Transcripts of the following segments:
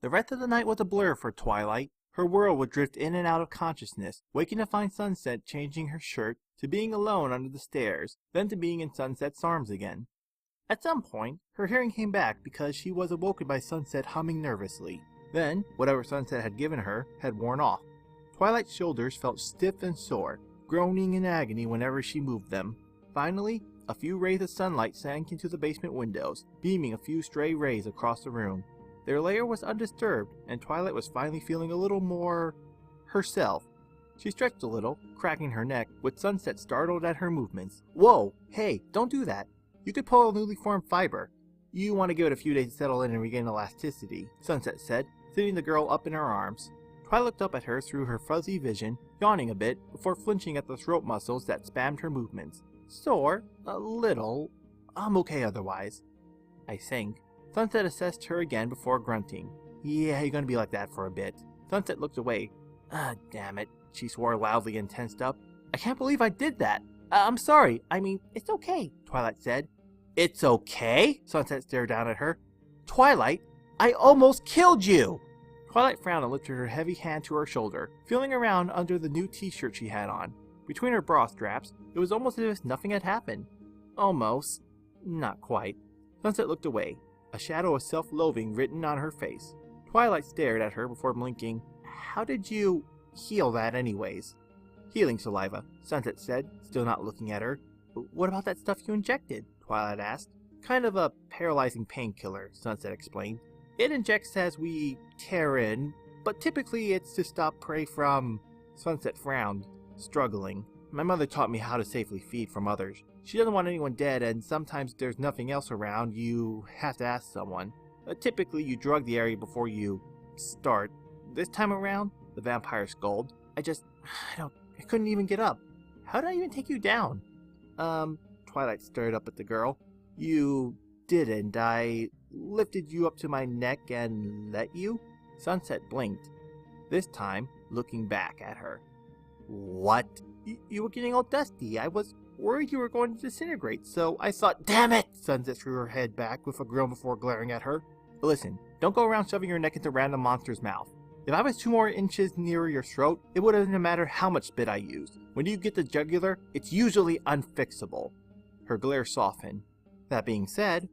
The rest of the night was a blur for Twilight. Her world would drift in and out of consciousness, waking to find Sunset changing her shirt, to being alone under the stairs, then to being in Sunset's arms again. At some point, her hearing came back because she was awoken by Sunset humming nervously. Then, whatever Sunset had given her had worn off. Twilight's shoulders felt stiff and sore, groaning in agony whenever she moved them. Finally, a few rays of sunlight sank into the basement windows, beaming a few stray rays across the room. Their lair was undisturbed, and Twilight was finally feeling a little more herself. She stretched a little, cracking her neck, with Sunset startled at her movements. "Whoa! Hey, don't do that! You could pull a newly formed fiber. You want to give it a few days to settle in and regain elasticity," Sunset said, sitting the girl up in her arms. Twilight looked up at her through her fuzzy vision, yawning a bit before flinching at the throat muscles that spammed her movements. "Sore? A little. I'm okay otherwise, I think." Sunset assessed her again before grunting. "Yeah, you're gonna be like that for a bit." Sunset looked away. Damn it," she swore loudly and tensed up. "I can't believe I did that. I'm sorry. I mean, it's okay," Twilight said. "It's okay?" Sunset stared down at her. "Twilight, I almost killed you!" Twilight frowned and lifted her heavy hand to her shoulder, feeling around under the new t-shirt she had on. Between her bra straps, it was almost as if nothing had happened. Almost. Not quite. Sunset looked away, a shadow of self-loathing written on her face. Twilight stared at her before blinking. "How did you heal that anyways?" "Healing saliva," Sunset said, still not looking at her. "What about that stuff you injected?" Twilight asked. "Kind of a paralyzing painkiller," Sunset explained. "It injects as we tear in, but typically it's to stop prey from..." Sunset frowned, struggling. "My mother taught me how to safely feed from others. She doesn't want anyone dead, and sometimes there's nothing else around, you have to ask someone. Typically you drug the area before you start. This time around," the vampire scolded, I couldn't even get up. How did I even take you down?" Twilight stared up at the girl. "You didn't. I lifted you up to my neck and let you?" Sunset blinked, this time looking back at her. "What?" You were getting all dusty. I was worried you were going to disintegrate, so I thought..." "Damn it!" Sunset threw her head back with a groan before glaring at her. "Listen, don't go around shoving your neck into random monster's mouth. If I was 2 more inches nearer your throat, it wouldn't matter how much spit I used. When you get the jugular, it's usually unfixable." Her glare softened. "That being said,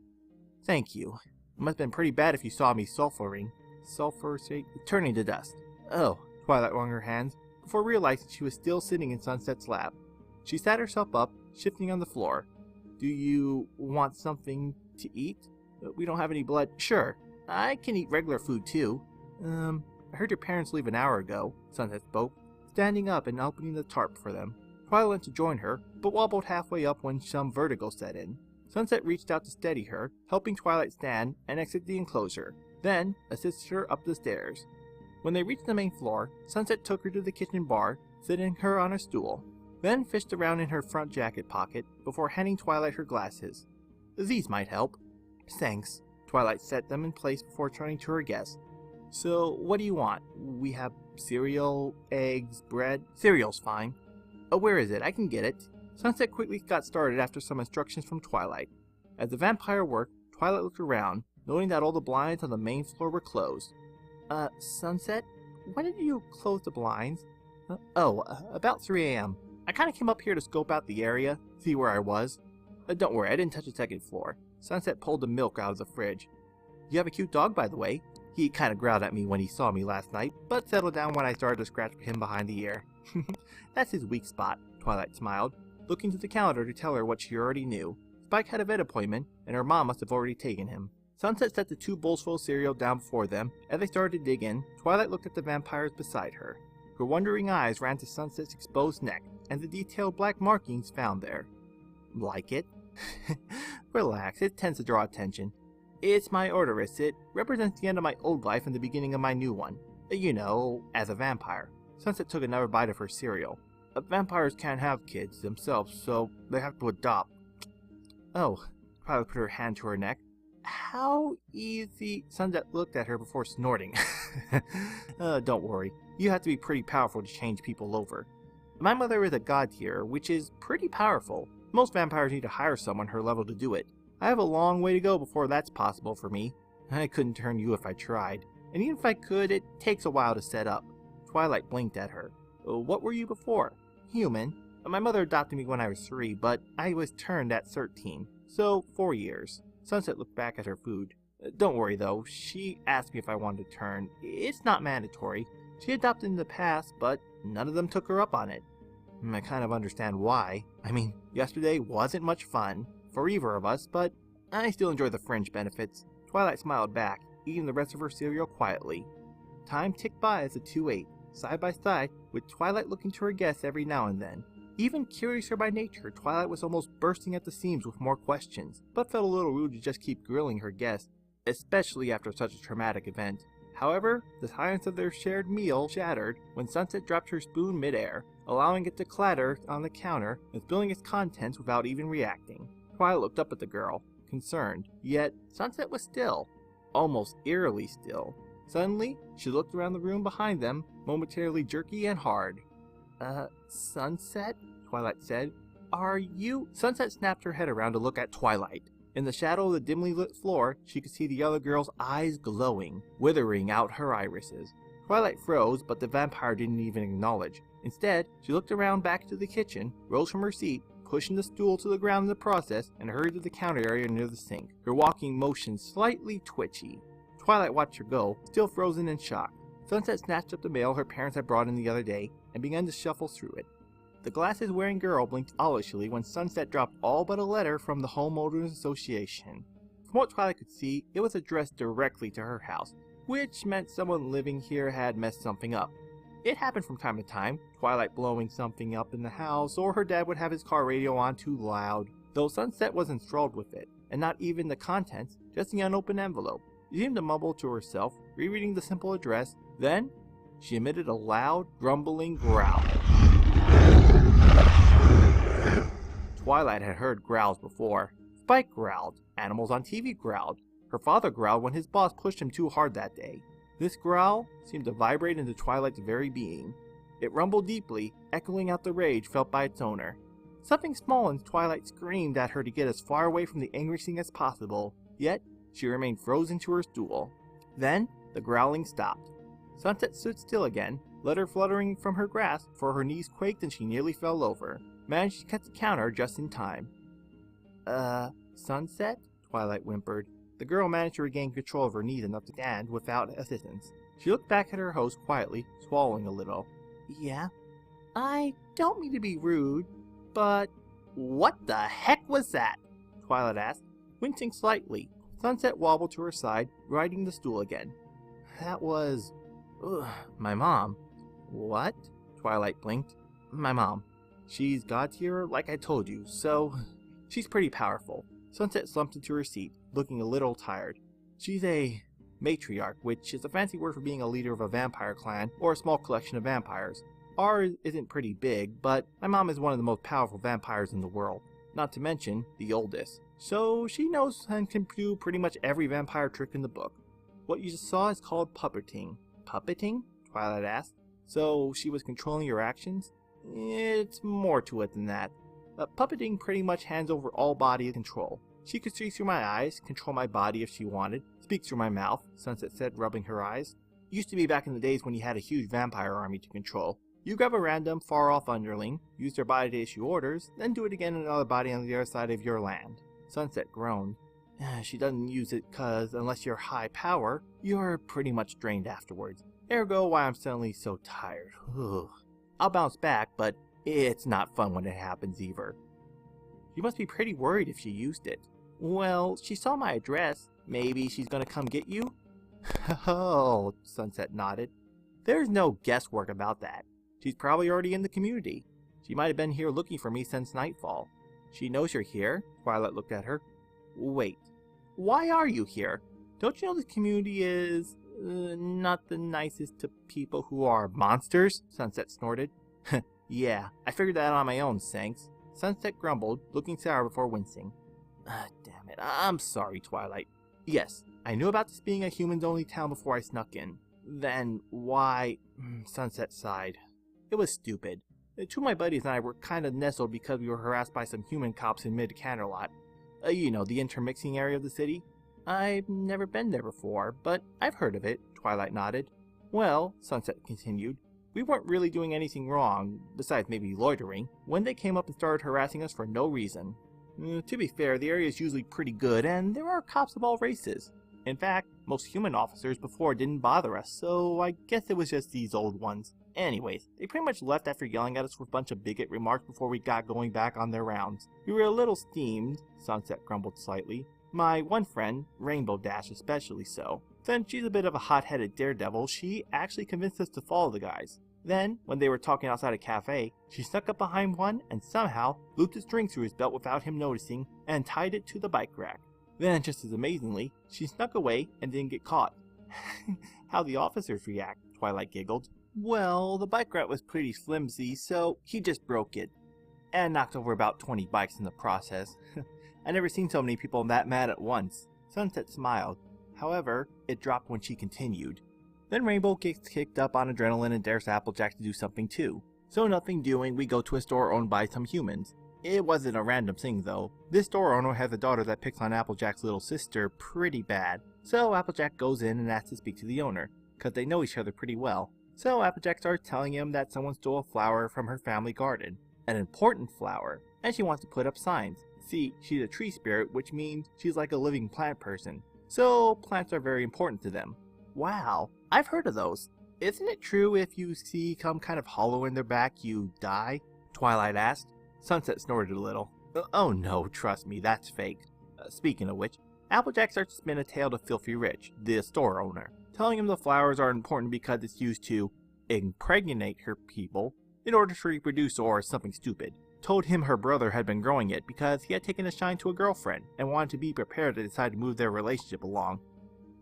thank you. It must have been pretty bad if you saw me sulfuring." Turning to dust. "Oh," Twilight wrung her hands, before realizing she was still sitting in Sunset's lap. She sat herself up, shifting on the floor. "Do you want something to eat? We don't have any blood." "Sure, I can eat regular food too." I heard your parents leave an hour ago," Sunset spoke, standing up and opening the tarp for them. Twilight went to join her, but wobbled halfway up when some vertigo set in. Sunset reached out to steady her, helping Twilight stand and exit the enclosure, then assisted her up the stairs. When they reached the main floor, Sunset took her to the kitchen bar, sitting her on a stool, then fished around in her front jacket pocket before handing Twilight her glasses. "These might help." "Thanks." Twilight set them in place before turning to her guest. "So, what do you want? We have cereal, eggs, bread." "Cereal's fine." Where is it? I can get it." Sunset quickly got started after some instructions from Twilight. As the vampire worked, Twilight looked around, noting that all the blinds on the main floor were closed. Sunset? When did you close the blinds?" About 3 a.m. I kinda came up here to scope out the area, see where I was." Don't worry, I didn't touch the second floor." Sunset pulled the milk out of the fridge. "You have a cute dog, by the way." He kinda growled at me when he saw me last night, but settled down when I started to scratch him behind the ear. "That's his weak spot," Twilight smiled, looking to the calendar to tell her what she already knew. Spike had a vet appointment, and her mom must have already taken him. Sunset set the 2 bowls full of cereal down before them. As they started to dig in, Twilight looked at the vampires beside her. Her wondering eyes ran to Sunset's exposed neck, and the detailed black markings found there. "Like it?" "Relax, it tends to draw attention. It's my Orderus. It represents the end of my old life and the beginning of my new one. You know, as a vampire." Sunset took another bite of her cereal. "Vampires can't have kids themselves, so they have to adopt." "Oh," Twilight put her hand to her neck. "How easy..." Sunset looked at her before snorting. Don't worry. You have to be pretty powerful to change people over. My mother is a god tier, which is pretty powerful. Most vampires need to hire someone her level to do it. I have a long way to go before that's possible for me. I couldn't turn you if I tried." and even if I could, it takes a while to set up. Twilight blinked at her. What were you before? Human. My mother adopted me when I was 3, but I was turned at 13, so 4 years. Sunset looked back at her food. Don't worry though, she asked me if I wanted to turn. It's not mandatory. She adopted in the past, but none of them took her up on it. I kind of understand why. I mean, yesterday wasn't much fun for either of us, but I still enjoy the fringe benefits. Twilight smiled back, eating the rest of her cereal quietly. Time ticked by as the two ate, side by side, with Twilight looking to her guests every now and then. Even curiouser by nature, Twilight was almost bursting at the seams with more questions, but felt a little rude to just keep grilling her guests, especially after such a traumatic event. However, the silence of their shared meal shattered when Sunset dropped her spoon midair, allowing it to clatter on the counter and spilling its contents without even reacting. Twilight looked up at the girl, concerned, yet Sunset was still, almost eerily still. Suddenly, she looked around the room behind them, momentarily jerky and hard. Sunset? Twilight said. Are you? Sunset snapped her head around to look at Twilight. In the shadow of the dimly lit floor, she could see the other girl's eyes glowing, withering out her irises. Twilight froze, but the vampire didn't even acknowledge. Instead, she looked around back to the kitchen, rose from her seat, pushing the stool to the ground in the process, and hurried to the counter area near the sink, her walking motion slightly twitchy. Twilight watched her go, still frozen in shock. Sunset snatched up the mail her parents had brought in the other day, and began to shuffle through it. The glasses-wearing girl blinked owlishly when Sunset dropped all but a letter from the Homeowners Association. From what Twilight could see, it was addressed directly to her house, which meant someone living here had messed something up. It happened from time to time, Twilight blowing something up in the house, or her dad would have his car radio on too loud, though Sunset was enthralled with it, and not even the contents, just the unopened envelope. She seemed to mumble to herself, rereading the simple address. Then, she emitted a loud, grumbling growl. Twilight had heard growls before. Spike growled. Animals on TV growled. Her father growled when his boss pushed him too hard that day. This growl seemed to vibrate into Twilight's very being. It rumbled deeply, echoing out the rage felt by its owner. Something small in Twilight screamed at her to get as far away from the angry thing as possible, yet she remained frozen to her stool. Then, the growling stopped. Sunset stood still again, letter fluttering from her grasp, for her knees quaked and she nearly fell over. Managed to cut the counter just in time. Sunset? Twilight whimpered. The girl managed to regain control of her knees enough to stand without assistance. She looked back at her host quietly, swallowing a little. Yeah? I don't mean to be rude, but what the heck was that? Twilight asked, wincing slightly. Sunset wobbled to her side, riding the stool again. That was... my mom. What? Twilight blinked. My mom. She's God tier, like I told you, so she's pretty powerful. Sunset slumped into her seat, looking a little tired. She's a matriarch, which is a fancy word for being a leader of a vampire clan, or a small collection of vampires. Ours isn't pretty big, but my mom is one of the most powerful vampires in the world, not to mention the oldest. So she knows and can do pretty much every vampire trick in the book. What you just saw is called puppeting. Puppeting? Twilight asked. So she was controlling your actions? It's more to it than that. Puppeting pretty much hands over all body control. She could see through my eyes, control my body if she wanted, speak through my mouth, Sunset said, rubbing her eyes. Used to be back in the days when you had a huge vampire army to control. You grab a random, far-off underling, use their body to issue orders, then do it again in another body on the other side of your land. Sunset groaned. She doesn't use it cause, unless you're high power, you're pretty much drained afterwards. Ergo why I'm suddenly so tired. Ugh. I'll bounce back, but it's not fun when it happens either. You must be pretty worried if she used it. Well, she saw my address. Maybe she's gonna come get you? Oh, Sunset nodded. There's no guesswork about that. She's probably already in the community. She might have been here looking for me since nightfall. She knows you're here. Twilight looked at her. Wait, why are you here? Don't you know this community is... not the nicest to people who are monsters? Sunset snorted. Yeah, I figured that on my own, thanks. Sunset grumbled, looking sour before wincing. Damn it, I'm sorry, Twilight. Yes, I knew about this being a humans-only town before I snuck in. Then why... Sunset sighed. It was stupid. Two of my buddies and I were kinda nestled because we were harassed by some human cops in mid-Canterlot. You know, the intermixing area of the city. I've never been there before, but I've heard of it, Twilight nodded. Well, Sunset continued, we weren't really doing anything wrong, besides maybe loitering, when they came up and started harassing us for no reason. To be fair, the area is usually pretty good, and there are cops of all races. In fact, most human officers before didn't bother us, so I guess it was just these old ones. Anyways, they pretty much left after yelling at us with a bunch of bigot remarks before we got going back on their rounds. We were a little steamed, Sunset grumbled slightly. My one friend, Rainbow Dash especially so. Since she's a bit of a hot-headed daredevil, she actually convinced us to follow the guys. Then, when they were talking outside a cafe, she snuck up behind one and somehow looped a string through his belt without him noticing and tied it to the bike rack. Then, just as amazingly, she snuck away and didn't get caught. How the officers react, Twilight giggled. Well, the bike rack was pretty flimsy, so he just broke it. And knocked over about 20 bikes in the process. I never seen so many people that mad at once. Sunset smiled. However, it dropped when she continued. Then Rainbow gets kicked up on adrenaline and dares Applejack to do something too. So nothing doing, we go to a store owned by some humans. It wasn't a random thing though. This store owner has a daughter that picks on Applejack's little sister pretty bad. So Applejack goes in and asks to speak to the owner, cause they know each other pretty well. So Applejack starts telling him that someone stole a flower from her family garden. An important flower. And she wants to put up signs. See, she's a tree spirit, which means she's like a living plant person. So plants are very important to them. Wow, I've heard of those. Isn't it true if you see some kind of hollow in their back, you die? Twilight asked. Sunset snorted a little. Oh no, trust me, that's fake. Speaking of which, Applejack starts to spin a tale to Filthy Rich, the store owner, telling him the flowers are important because it's used to impregnate her people in order to reproduce or something stupid. Told him her brother had been growing it because he had taken a shine to a girlfriend and wanted to be prepared to decide to move their relationship along.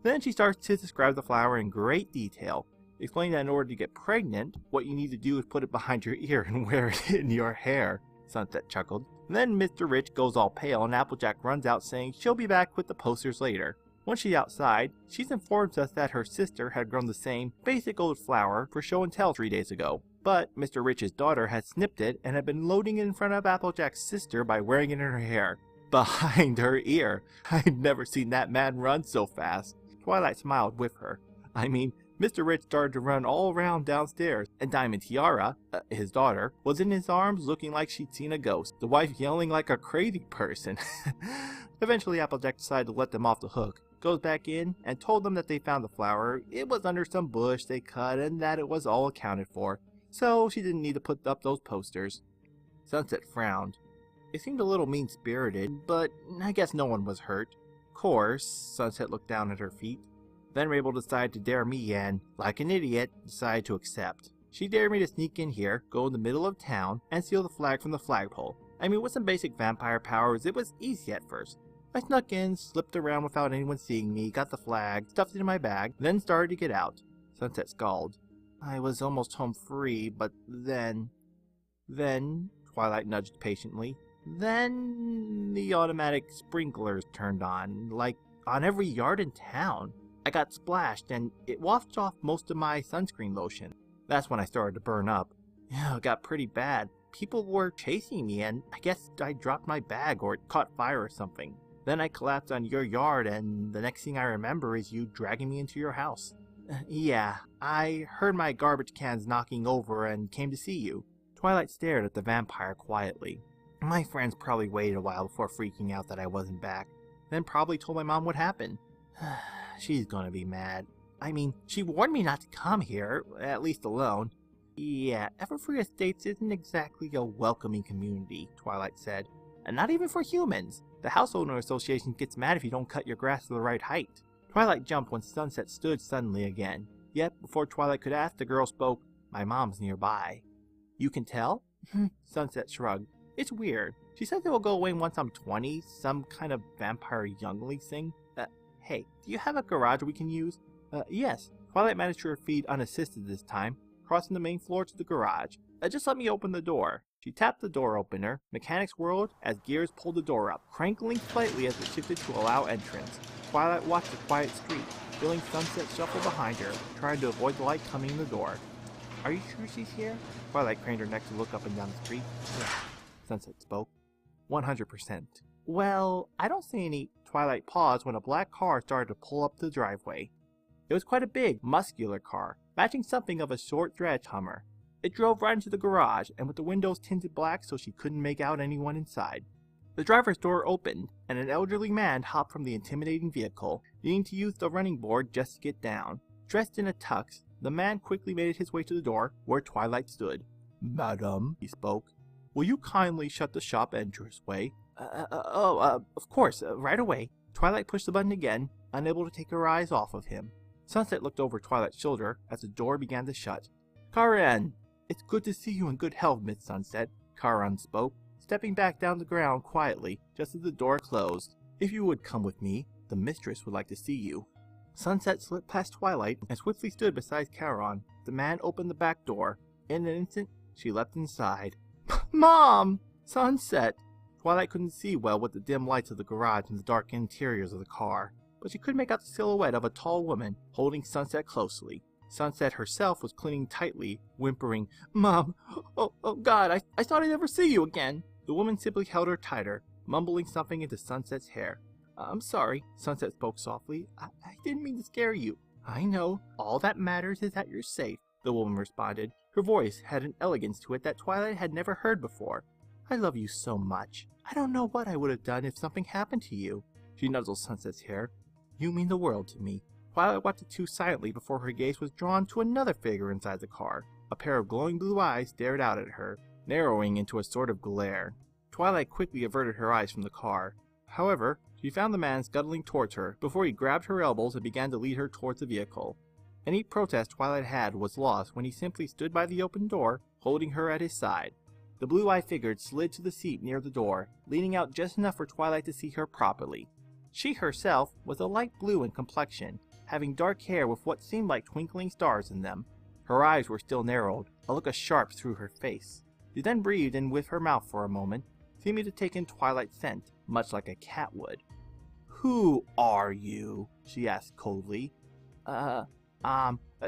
Then she starts to describe the flower in great detail, explaining that in order to get pregnant, what you need to do is put it behind your ear and wear it in your hair. Sunset chuckled. Then Mr. Rich goes all pale and Applejack runs out saying she'll be back with the posters later. Once she's outside, she informs us that her sister had grown the same basic old flower for show and tell 3 days ago. But Mr. Rich's daughter had snipped it and had been loading it in front of Applejack's sister by wearing it in her hair. Behind her ear. I'd never seen that man run so fast. Twilight smiled with her. I mean, Mr. Rich started to run all around downstairs, and Diamond Tiara, his daughter, was in his arms looking like she'd seen a ghost, the wife yelling like a crazy person. Eventually Applejack decided to let them off the hook, goes back in, and told them that they found the flower, it was under some bush they cut, and that it was all accounted for, so she didn't need to put up those posters. Sunset frowned. It seemed a little mean-spirited, but I guess no one was hurt. Of course, Sunset looked down at her feet. Then Rainbow decided to dare me and, like an idiot, decided to accept. She dared me to sneak in here, go in the middle of town, and steal the flag from the flagpole. I mean, with some basic vampire powers, it was easy at first. I snuck in, slipped around without anyone seeing me, got the flag, stuffed it in my bag, then started to get out. Sunset scowled. I was almost home free, but then, Twilight nudged patiently, then the automatic sprinklers turned on, like on every yard in town. I got splashed and it wafted off most of my sunscreen lotion. That's when I started to burn up. It got pretty bad. People were chasing me and I guess I dropped my bag or it caught fire or something. Then I collapsed on your yard and the next thing I remember is you dragging me into your house. Yeah, I heard my garbage cans knocking over and came to see you. Twilight stared at the vampire quietly. My friends probably waited a while before freaking out that I wasn't back. Then probably told my mom what happened. She's gonna be mad. I mean, she warned me not to come here, at least alone. Yeah, Everfree Estates isn't exactly a welcoming community, Twilight said. And not even for humans. The House Owner Association gets mad if you don't cut your grass to the right height. Twilight jumped when Sunset stood suddenly again. Yet, before Twilight could ask, the girl spoke, My mom's nearby. You can tell? Sunset shrugged. It's weird. She says it will go away once I'm 20, some kind of vampire youngling thing. Hey, do you have a garage we can use? Yes. Twilight managed to her feet unassisted this time, crossing the main floor to the garage. Just let me open the door. She tapped the door opener. Mechanics whirled as gears pulled the door up, crankling slightly as it shifted to allow entrance. Twilight watched the quiet street, feeling Sunset shuffle behind her, trying to avoid the light coming in the door. Are you sure she's here? Twilight craned her neck to look up and down the street. Yeah, Sunset spoke. 100%. Well, I don't see any. Twilight paused when a black car started to pull up the driveway. It was quite a big, muscular car, matching something of a short dredge Hummer. It drove right into the garage, and with the windows tinted black so she couldn't make out anyone inside. The driver's door opened, and an elderly man hopped from the intimidating vehicle, needing to use the running board just to get down. Dressed in a tux, the man quickly made his way to the door, where Twilight stood. "Madam," he spoke, "will you kindly shut the shop entranceway?" Of course, right away." Twilight pushed the button again, unable to take her eyes off of him. Sunset looked over Twilight's shoulder as the door began to shut. "Karan!" "It's good to see you in good health, Miss Sunset," Karan spoke, stepping back down the ground quietly just as the door closed. "If you would come with me, the mistress would like to see you." Sunset slipped past Twilight and swiftly stood beside Karan. The man opened the back door. In an instant, she leapt inside. "Mom!" "Sunset!" Twilight couldn't see well with the dim lights of the garage and the dark interiors of the car, but she could make out the silhouette of a tall woman holding Sunset closely. Sunset herself was clinging tightly, whimpering, "Mom, oh God, I thought I'd never see you again." The woman simply held her tighter, mumbling something into Sunset's hair. "I'm sorry," Sunset spoke softly. I didn't mean to scare you." "I know. All that matters is that you're safe," the woman responded. Her voice had an elegance to it that Twilight had never heard before. "I love you so much. I don't know what I would have done if something happened to you." She nuzzled Sunset's hair. "You mean the world to me." Twilight watched the two silently before her gaze was drawn to another figure inside the car. A pair of glowing blue eyes stared out at her, narrowing into a sort of glare. Twilight quickly averted her eyes from the car. However, she found the man scuttling towards her before he grabbed her elbows and began to lead her towards the vehicle. Any protest Twilight had was lost when he simply stood by the open door, holding her at his side. The blue-eyed figure slid to the seat near the door, leaning out just enough for Twilight to see her properly. She herself was a light blue in complexion, having dark hair with what seemed like twinkling stars in them. Her eyes were still narrowed, a look of sharp through her face. She then breathed in with her mouth for a moment, seeming to take in Twilight's scent, much like a cat would. "Who are you?" she asked coldly.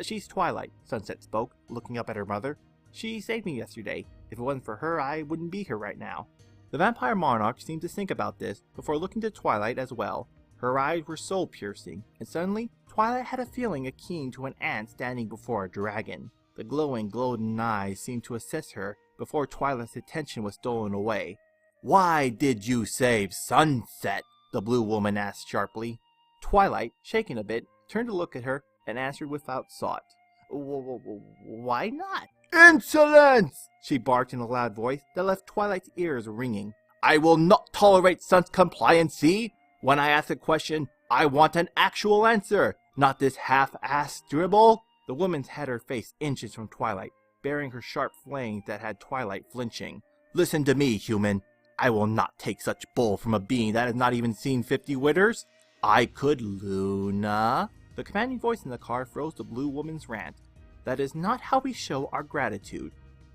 She's Twilight," Sunset spoke, looking up at her mother. "She saved me yesterday. If it wasn't for her, I wouldn't be here right now." The vampire monarch seemed to think about this before looking to Twilight as well. Her eyes were soul-piercing, and suddenly Twilight had a feeling akin to an ant standing before a dragon. The glowing golden eyes seemed to assess her before Twilight's attention was stolen away. "Why did you save Sunset?" the blue woman asked sharply. Twilight, shaken a bit, turned to look at her and answered without thought. "Why not?" "Insolence!" she barked in a loud voice that left Twilight's ears ringing. "I will not tolerate such compliancy. When I ask a question, I want an actual answer, not this half-assed dribble." The woman had her face inches from Twilight, bearing her sharp flange that had Twilight flinching. "Listen to me, human. I will not take such bull from a being that has not even seen 50 winters. I could, Luna." The commanding voice in the car froze the blue woman's rant. "That is not how we show our gratitude."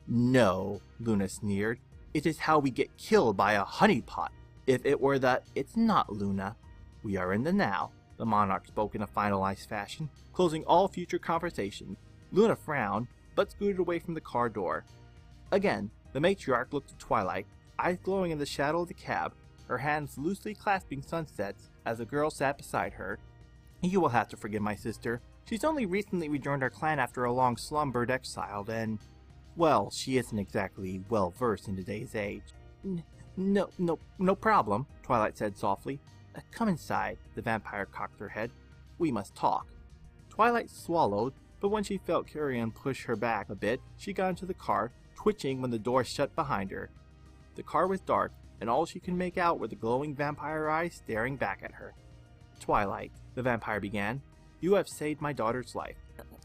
"No," Luna sneered. "It is how we get killed by a honeypot. If it were that, it's not, Luna. We are in the now," the monarch spoke in a finalized fashion, closing all future conversations. Luna frowned, but scooted away from the car door. Again, the matriarch looked at Twilight, eyes glowing in the shadow of the cab, her hands loosely clasping Sunset's as the girl sat beside her. "You will have to forgive my sister. She's only recently rejoined our clan after a long slumbered exile, and, well, she isn't exactly well-versed in today's age." No problem," Twilight said softly. Come inside," the vampire cocked her head. "We must talk." Twilight swallowed, but when she felt Carrion push her back a bit, she got into the car, twitching when the door shut behind her. The car was dark, and all she could make out were the glowing vampire eyes staring back at her. "Twilight," the vampire began, "you have saved my daughter's life."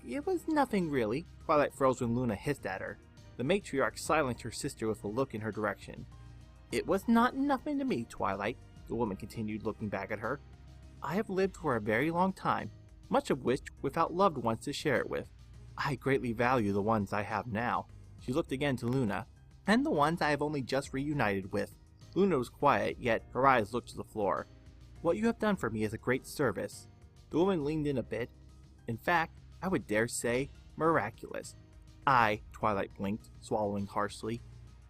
"It was nothing, really." Twilight froze when Luna hissed at her. The matriarch silenced her sister with a look in her direction. "It was not nothing to me, Twilight," the woman continued, looking back at her. "I have lived for a very long time, much of which without loved ones to share it with. I greatly value the ones I have now." She looked again to Luna. "And the ones I have only just reunited with." Luna was quiet, yet her eyes looked to the floor. "What you have done for me is a great service." The woman leaned in a bit. "In fact, I would dare say, miraculous." Twilight blinked, swallowing harshly.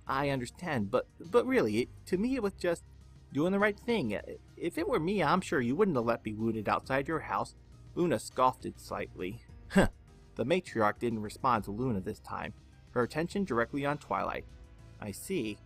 "I understand, but really, to me it was just doing the right thing. If it were me, I'm sure you wouldn't have let me wounded outside your house. Luna scoffed it slightly. Huh. The matriarch didn't respond to Luna this time, her attention directly on Twilight. I see.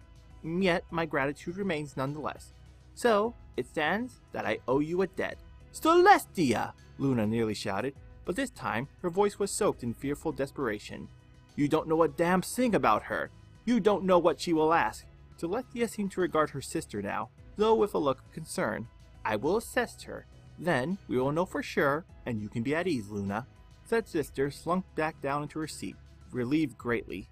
Yet my gratitude remains nonetheless. So, it stands that I owe you a debt. Celestia! Luna nearly shouted, but this time her voice was soaked in fearful desperation. You don't know a damn thing about her. You don't know what she will ask. Celestia seemed to regard her sister now, though with a look of concern. I will assess her. Then we will know for sure, and you can be at ease, Luna. Said sister slunk back down into her seat, relieved greatly.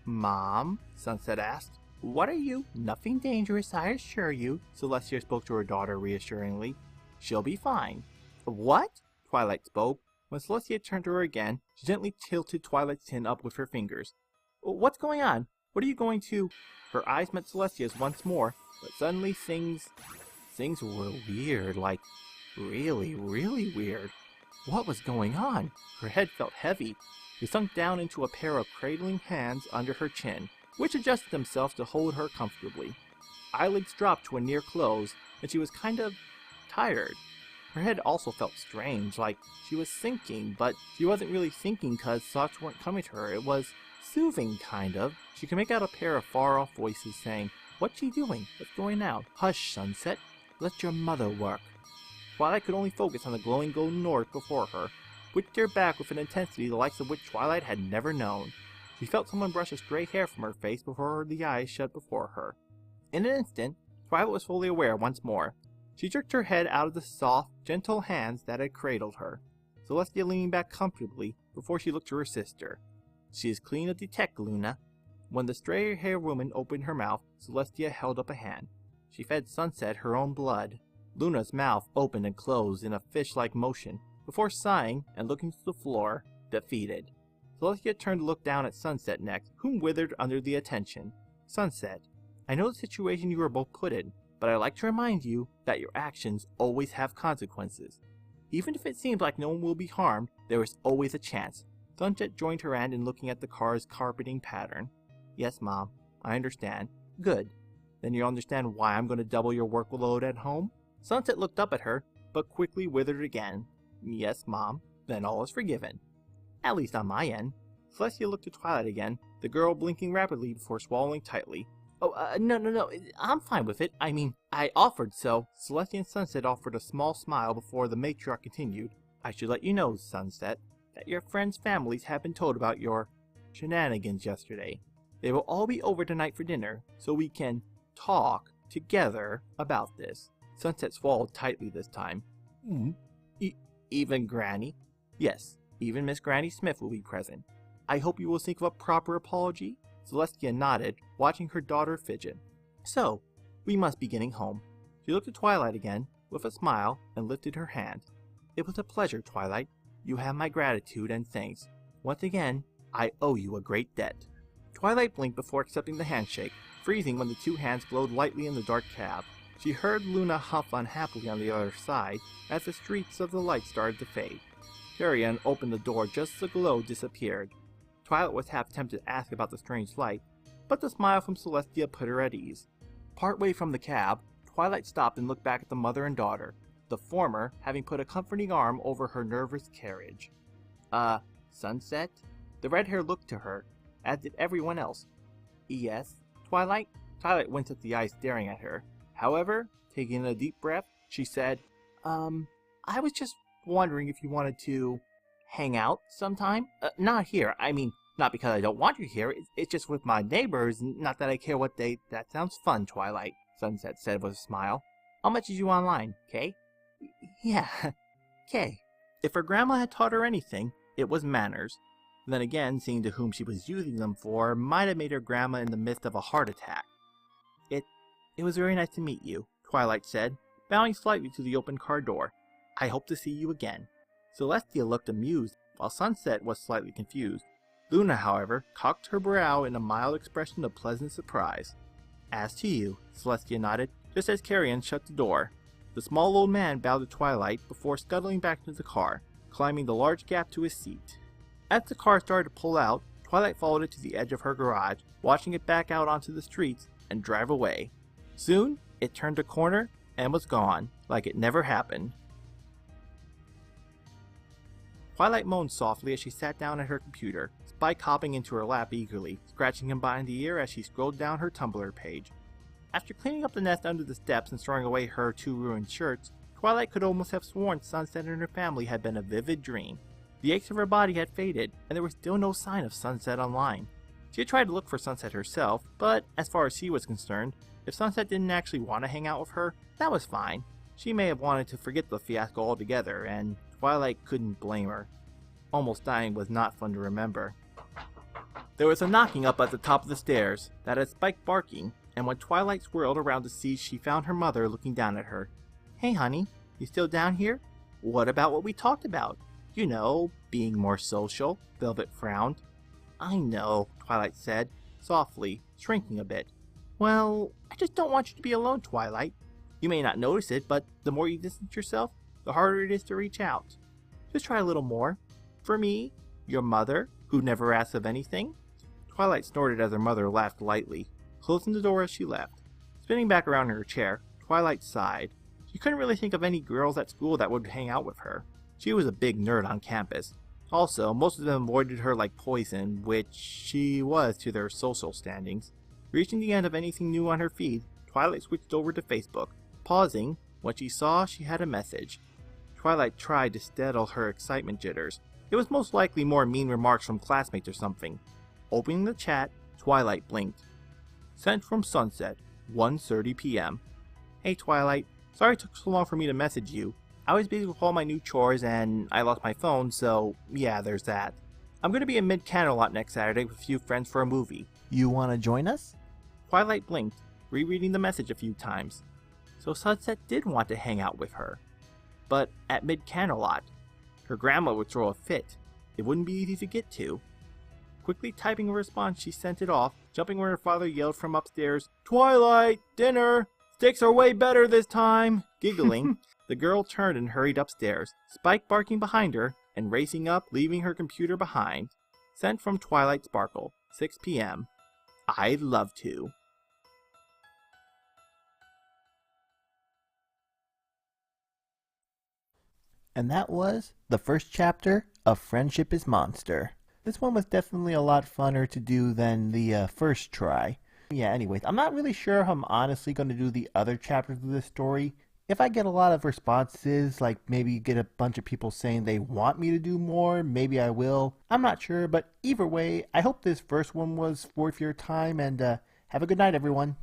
Mom? Sunset asked. What are you? Nothing dangerous, I assure you, Celestia spoke to her daughter reassuringly. She'll be fine. What? Twilight spoke. When Celestia turned to her again, she gently tilted Twilight's chin up with her fingers. What's going on? What are you going to... Her eyes met Celestia's once more, but suddenly things were weird, like really, really weird. What was going on? Her head felt heavy. It sunk down into a pair of cradling hands under her chin, which adjusted themselves to hold her comfortably. Eyelids dropped to a near close, and she was kind of tired. Her head also felt strange, like she was thinking, but she wasn't really thinking because thoughts weren't coming to her. It was soothing, kind of. She could make out a pair of far-off voices saying, What's she doing? What's going on? Hush, Sunset. Let your mother work. Twilight could only focus on the glowing golden orb before her, which stared back with an intensity the likes of which Twilight had never known. She felt someone brush a stray hair from her face before the eyes shut before her. In an instant, Twilight was fully aware once more. She jerked her head out of the soft, gentle hands that had cradled her, Celestia leaning back comfortably before she looked to her sister. She is clean as detect, Luna. When the stray-haired woman opened her mouth, Celestia held up a hand. She fed Sunset her own blood. Luna's mouth opened and closed in a fish-like motion, before sighing and looking to the floor, defeated. Celestia turned to look down at Sunset next, whom withered under the attention. Sunset, I know the situation you were both put in, but I'd like to remind you that your actions always have consequences. Even if it seems like no one will be harmed, there is always a chance. Sunset joined her hand in looking at the car's carpeting pattern. Yes, Mom, I understand. Good. Then you understand why I'm going to double your workload at home? Sunset looked up at her, but quickly withered again. Yes, Mom. Then all is forgiven. At least on my end. Celestia looked at Twilight again, the girl blinking rapidly before swallowing tightly. No, I'm fine with it. I mean, I offered, so... Celestia and Sunset offered a small smile before the matriarch continued. I should let you know, Sunset, that your friends' families have been told about your shenanigans yesterday. They will all be over tonight for dinner, so we can talk together about this. Sunset swallowed tightly this time. Even Granny? Yes, even Miss Granny Smith will be present. I hope you will think of a proper apology? Celestia nodded, watching her daughter fidget. So, we must be getting home. She looked at Twilight again, with a smile, and lifted her hand. It was a pleasure, Twilight. You have my gratitude and thanks. Once again, I owe you a great debt. Twilight blinked before accepting the handshake, freezing when the two hands glowed lightly in the dark cab. She heard Luna huff unhappily on the other side, as the streaks of the light started to fade. Carrion opened the door just as the glow disappeared. Twilight was half tempted to ask about the strange light, but the smile from Celestia put her at ease. Partway from the cab, Twilight stopped and looked back at the mother and daughter, the former having put a comforting arm over her nervous carriage. Sunset? The red hair looked to her, as did everyone else. Yes, Twilight? Twilight winced at the eyes staring at her. However, taking a deep breath, she said, I was just wondering if you wanted to hang out sometime? Not here. I mean, not because I don't want you here. It's just with my neighbors, not that I care what they... That sounds fun, Twilight, Sunset said with a smile. How much is you online, Kay? Yeah, Kay. If her grandma had taught her anything, it was manners. Then again, seeing to whom she was using them for might have made her grandma in the midst of a heart attack. It was very nice to meet you, Twilight said, bowing slightly to the open car door. I hope to see you again. Celestia looked amused, while Sunset was slightly confused. Luna, however, cocked her brow in a mild expression of pleasant surprise. As to you, Celestia nodded, just as Carrion shut the door. The small old man bowed to Twilight before scuttling back into the car, climbing the large gap to his seat. As the car started to pull out, Twilight followed it to the edge of her garage, watching it back out onto the streets and drive away. Soon, it turned a corner and was gone, like it never happened. Twilight moaned softly as she sat down at her computer, Spike hopping into her lap eagerly, scratching him behind the ear as she scrolled down her Tumblr page. After cleaning up the nest under the steps and throwing away her 2 ruined shirts, Twilight could almost have sworn Sunset and her family had been a vivid dream. The aches of her body had faded, and there was still no sign of Sunset online. She had tried to look for Sunset herself, but as far as she was concerned, if Sunset didn't actually want to hang out with her, that was fine. She may have wanted to forget the fiasco altogether, and Twilight couldn't blame her. Almost dying was not fun to remember. There was a knocking up at the top of the stairs, that had Spike barking, and when Twilight swirled around to see, she found her mother looking down at her. "Hey honey, you still down here? What about what we talked about? You know, being more social," Velvet frowned. "I know," Twilight said, softly, shrinking a bit. "Well, I just don't want you to be alone, Twilight. You may not notice it, but the more you distance yourself, the harder it is to reach out. Just try a little more. For me, your mother, who never asks of anything." Twilight snorted as her mother laughed lightly, closing the door as she left. Spinning back around in her chair, Twilight sighed. She couldn't really think of any girls at school that would hang out with her. She was a big nerd on campus. Also, most of them avoided her like poison, which she was to their social standings. Reaching the end of anything new on her feed, Twilight switched over to Facebook. Pausing, when she saw she had a message. Twilight tried to steady her excitement jitters. It was most likely more mean remarks from classmates or something. Opening the chat, Twilight blinked. Sent from Sunset, 1:30 p.m. "Hey Twilight, sorry it took so long for me to message you. I was busy with all my new chores and I lost my phone, so yeah, there's that. I'm going to be in Mid-Canterlot next Saturday with a few friends for a movie. You want to join us?" Twilight blinked, rereading the message a few times. So Sunset did want to hang out with her. But at Mid-Canterlot, her grandma would throw a fit. It wouldn't be easy to get to. Quickly typing a response, she sent it off, jumping when her father yelled from upstairs, "Twilight, dinner! Steaks are way better this time!" Giggling, the girl turned and hurried upstairs, Spike barking behind her, and racing up, leaving her computer behind. Sent from Twilight Sparkle, 6 p.m. I'd love to. And that was the first chapter of Friendship is Monster. This one was definitely a lot funner to do than the first try. Yeah, anyways, I'm not really sure if I'm honestly going to do the other chapters of this story. If I get a lot of responses, like maybe get a bunch of people saying they want me to do more, maybe I will. I'm not sure, but either way, I hope this first one was worth your time, and have a good night, everyone.